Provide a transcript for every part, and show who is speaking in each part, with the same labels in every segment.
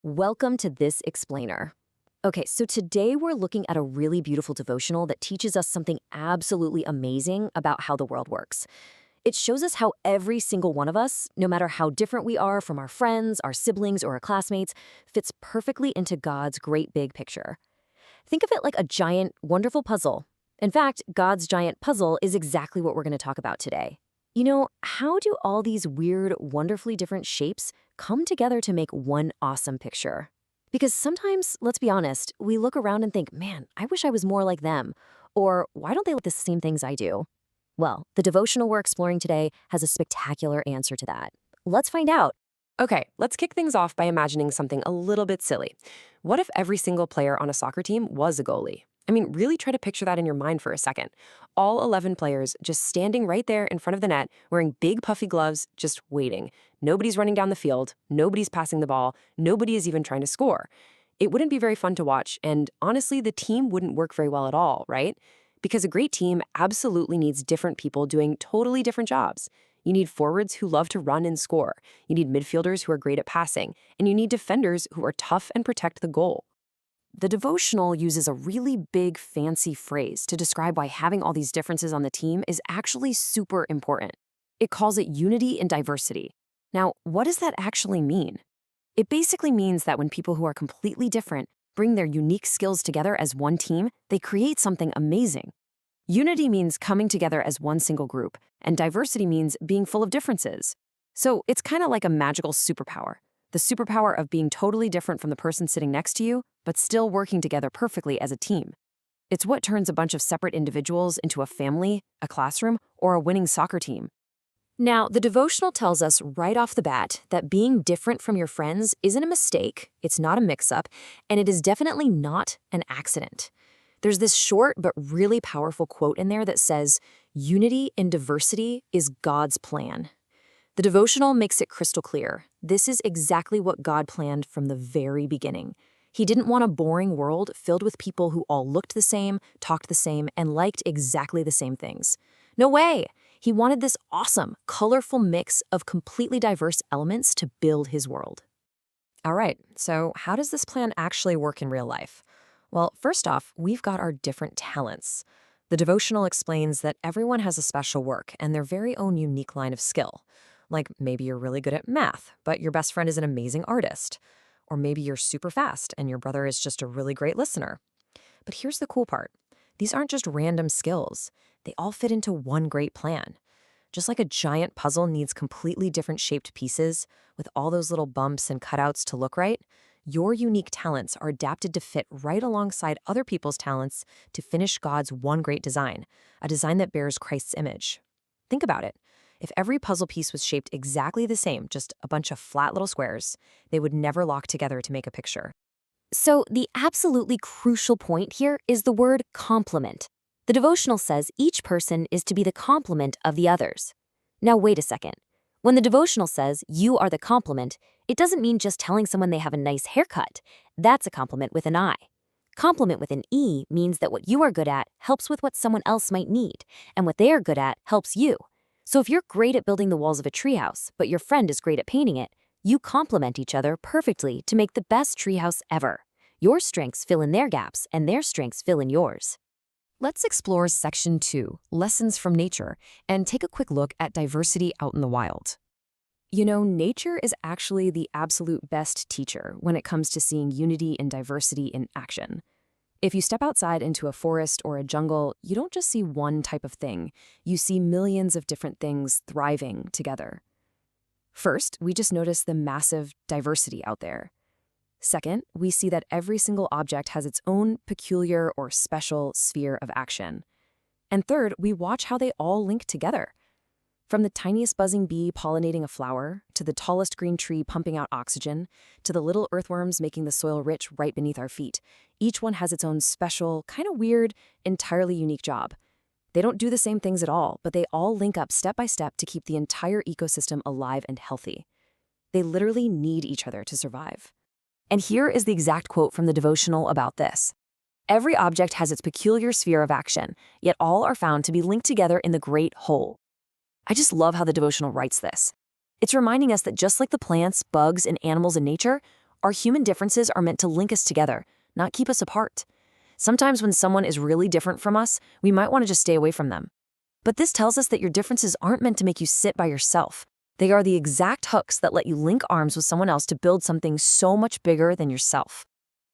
Speaker 1: Welcome to This Explainer. Okay, so today we're looking at a really beautiful devotional that teaches us something absolutely amazing about how the world works. It shows us how every single one of us, no matter how different we are from our friends, our siblings, or our classmates, fits perfectly into God's great big picture. Think of it like a giant, wonderful puzzle. In fact, God's giant puzzle is exactly what we're going to talk about today. How do all these weird, wonderfully different shapes come together to make one awesome picture? Because sometimes, let's be honest, we look around and think, man, I wish I was more like them. Or why don't they like the same things I do? Well, the devotional we're exploring today has a spectacular answer to that. Let's find out.
Speaker 2: Okay, let's kick things off by imagining something a little bit silly. What if every single player on a soccer team was a goalie? I mean, really try to picture that in your mind for a second. All 11 players just standing right there in front of the net, wearing big puffy gloves, just waiting. Nobody's running down the field, nobody's passing the ball, nobody is even trying to score. It wouldn't be very fun to watch, and honestly, the team wouldn't work very well at all, right? Because a great team absolutely needs different people doing totally different jobs. You need forwards who love to run and score. You need midfielders who are great at passing. And you need defenders who are tough and protect the goal. The devotional uses a really big, fancy phrase to describe why having all these differences on the team is actually super important. It calls it unity in diversity. Now, what does that actually mean? It basically means that when people who are completely different bring their unique skills together as one team, they create something amazing. Unity means coming together as one single group, and diversity means being full of differences. So it's kind of like a magical superpower. The superpower of being totally different from the person sitting next to you, but still working together perfectly as a team. It's what turns a bunch of separate individuals into a family, a classroom, or a winning soccer team. Now, the devotional tells us right off the bat that being different from your friends isn't a mistake, it's not a mix-up, and it is definitely not an accident. There's this short but really powerful quote in there that says, "Unity in diversity is God's plan." The devotional makes it crystal clear. This is exactly what God planned from the very beginning. He didn't want a boring world filled with people who all looked the same, talked the same, and liked exactly the same things. No way! He wanted this awesome, colorful mix of completely diverse elements to build his world. All right, so how does this plan actually work in real life? Well, first off, we've got our different talents. The devotional explains that everyone has a special work and their very own unique line of skill. Like maybe you're really good at math, but your best friend is an amazing artist. Or maybe you're super fast and your brother is just a really great listener. But here's the cool part. These aren't just random skills. They all fit into one great plan. Just like a giant puzzle needs completely different shaped pieces with all those little bumps and cutouts to look right, your unique talents are adapted to fit right alongside other people's talents to finish God's one great design, a design that bears Christ's image. Think about it. If every puzzle piece was shaped exactly the same, just a bunch of flat little squares, they would never lock together to make a picture. So the absolutely crucial point here is the word complement. The devotional says each person is to be the complement of the others. Now wait a second. When the devotional says you are the complement, it doesn't mean just telling someone they have a nice haircut. That's a compliment with an I. Compliment with an E means that what you are good at helps with what someone else might need, and what they are good at helps you. So if you're great at building the walls of a treehouse, but your friend is great at painting it, you complement each other perfectly to make the best treehouse ever. Your strengths fill in their gaps, and their strengths fill in yours. Let's explore Section 2, Lessons from Nature, and take a quick look at diversity out in the wild. Nature is actually the absolute best teacher when it comes to seeing unity and diversity in action. If you step outside into a forest or a jungle, you don't just see one type of thing. You see millions of different things thriving together. First, we just notice the massive diversity out there. Second, we see that every single object has its own peculiar or special sphere of action. And third, we watch how they all link together. From the tiniest buzzing bee pollinating a flower, to the tallest green tree pumping out oxygen, to the little earthworms making the soil rich right beneath our feet, each one has its own special, kind of weird, entirely unique job. They don't do the same things at all, but they all link up step by step to keep the entire ecosystem alive and healthy. They literally need each other to survive. And here is the exact quote from the devotional about this. Every object has its peculiar sphere of action, yet all are found to be linked together in the great whole. I just love how the devotional writes this. It's reminding us that just like the plants, bugs, and animals in nature,
Speaker 1: Our human differences are meant to link us together, not keep us apart. Sometimes when someone is really different from us, we might want to just stay away from them. But this tells us that your differences aren't meant to make you sit by yourself. They are the exact hooks that let you link arms with someone else to build something so much bigger than yourself.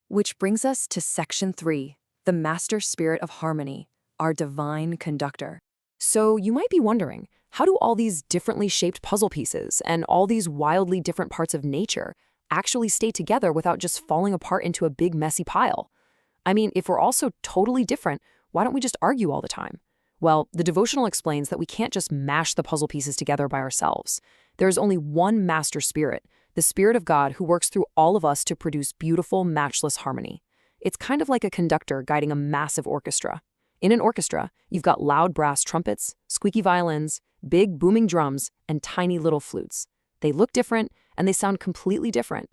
Speaker 2: Which brings us to Section 3, the Master Spirit of Harmony, our divine conductor. So you might be wondering, how do all these differently shaped puzzle pieces and all these wildly different parts of nature actually stay together without just falling apart into a big messy pile? I mean, if we're all so totally different, why don't we just argue all the time? Well, the devotional explains that we can't just mash the puzzle pieces together by ourselves. There is only one master spirit, the Spirit of God, who works through all of us to produce beautiful, matchless harmony. It's kind of like a conductor guiding a massive orchestra. In an orchestra, you've got loud brass trumpets, squeaky violins, big booming drums, and tiny little flutes. They look different, and they sound completely different.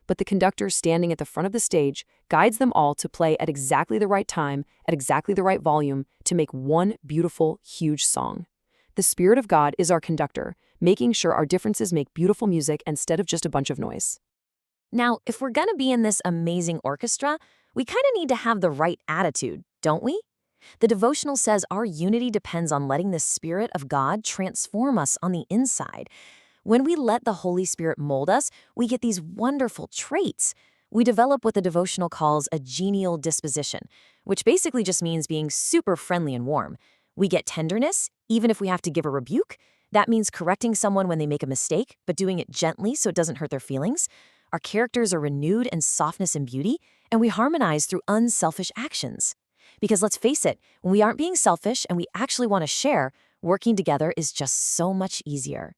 Speaker 2: But the conductor standing at the front of the stage guides them all to play at exactly the right time, at exactly the right volume, to make one beautiful, huge song. The Spirit of God is our conductor, making sure our differences make beautiful music instead of just a bunch of noise.
Speaker 1: Now, if we're going to be in this amazing orchestra, we kind of need to have the right attitude, don't we? The devotional says our unity depends on letting the Spirit of God transform us on the inside. When we let the Holy Spirit mold us, we get these wonderful traits. We develop what the devotional calls a genial disposition, which basically just means being super friendly and warm. We get tenderness, even if we have to give a rebuke. That means correcting someone when they make a mistake, but doing it gently so it doesn't hurt their feelings. Our characters are renewed in softness and beauty, and we harmonize through unselfish actions. Because let's face it, when we aren't being selfish and we actually want to share, working together is just so much easier.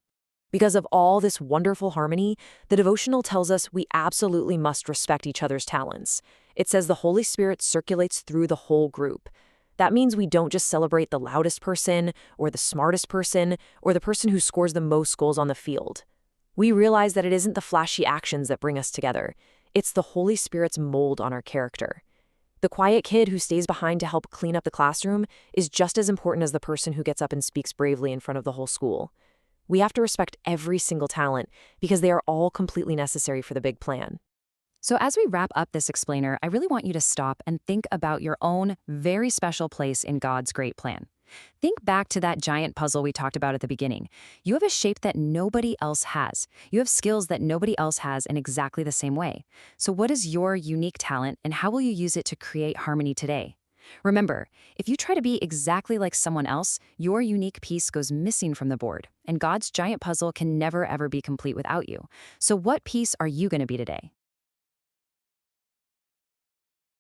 Speaker 2: Because of all this wonderful harmony, the devotional tells us we absolutely must respect each other's talents. It says the Holy Spirit circulates through the whole group. That means we don't just celebrate the loudest person, or the smartest person, or the person who scores the most goals on the field. We realize that it isn't the flashy actions that bring us together. It's the Holy Spirit's mold on our character. The quiet kid who stays behind to help clean up the classroom is just as important as the person who gets up and speaks bravely in front of the whole school. We have to respect every single talent because they are all completely necessary for the big plan.
Speaker 3: So as we wrap up this explainer, I really want you to stop and think about your own very special place in God's great plan. Think back to that giant puzzle we talked about at the beginning. You have a shape that nobody else has. You have skills that nobody else has in exactly the same way. So what is your unique talent, and how will you use it to create harmony today? Remember, if you try to be exactly like someone else, your unique piece goes missing from the board, and God's giant puzzle can never ever be complete without you. So what piece are you going to be today?